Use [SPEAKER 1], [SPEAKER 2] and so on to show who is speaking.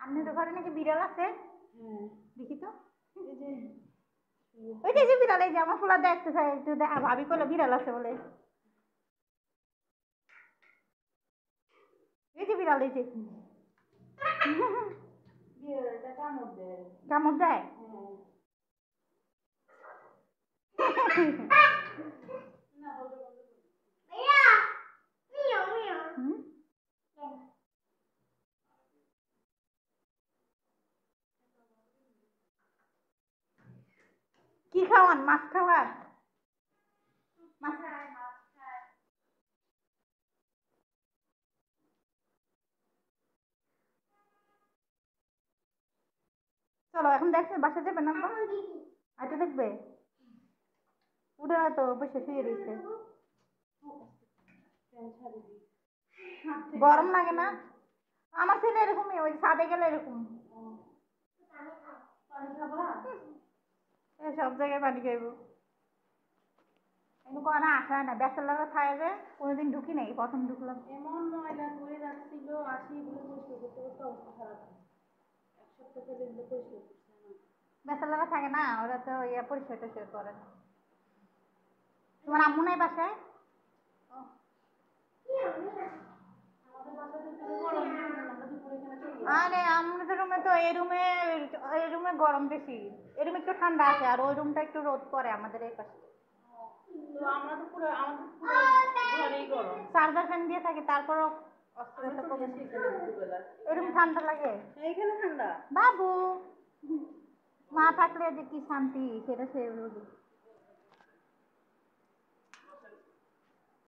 [SPEAKER 1] আপনাদের ঘরে নাকি বিড়াল আছে?
[SPEAKER 2] হ্যাঁ
[SPEAKER 1] দেখি তো।
[SPEAKER 2] এই যে
[SPEAKER 1] ওই যে বিড়াল, এই যে আমার ফুলা দেখতে চাই, একটু ভাবি করলো বিড়াল আছে বলে। এই যে বিড়াল, এই যে
[SPEAKER 2] বিড়ালটা কামড় দেয়।
[SPEAKER 1] কামড় দেয়?
[SPEAKER 2] না বলতে
[SPEAKER 1] কি খাওয়ান? মাছ খাওয়ান? মাছ চলো এখন দেখছে বাসা যাবে না? আচ্ছা দেখবে উঠে না তো, বসে শুয়ে রয়েছে। গরম লাগে না? আমার ছেলে এরকমই, ওই ছাদে গেলে এরকম। সব জায়গায় পানি খাইব। এরকম না আসা না, ব্যাচেলাররা থাকে যে কোনোদিন ঢুকি নাই, প্রথম ঢুকলাম।
[SPEAKER 2] এমন ময়লা করে রাখছিল, আসি এগুলো পরিষ্কার করতে করতে অবস্থা খারাপ। এক সপ্তাহ ধরে এগুলো পরিষ্কার করছে না।
[SPEAKER 1] ব্যাচেলাররা থাকে না, ওরা তো ইয়া পরিষ্কার টরিষ্কার করে না। তোমার আম্মু নাই বাসায়? আরে আমাদের রুমে তো এই রুমে গরম বেশি, এই রুমে একটু ঠান্ডা আছে, আর ওই রুমটা একটু রোদ পড়ে আমাদের এই পাশে।
[SPEAKER 2] আমাদের পুরো ঘরেই গরম।
[SPEAKER 1] চার্জার ফ্যান দিয়ে থাকি, তারপরও এরকম ঠান্ডা লাগে।
[SPEAKER 2] এইখানে ঠান্ডা।
[SPEAKER 1] বাবু মা থাকলে যে কি শান্তি, সেটা সে বলবে।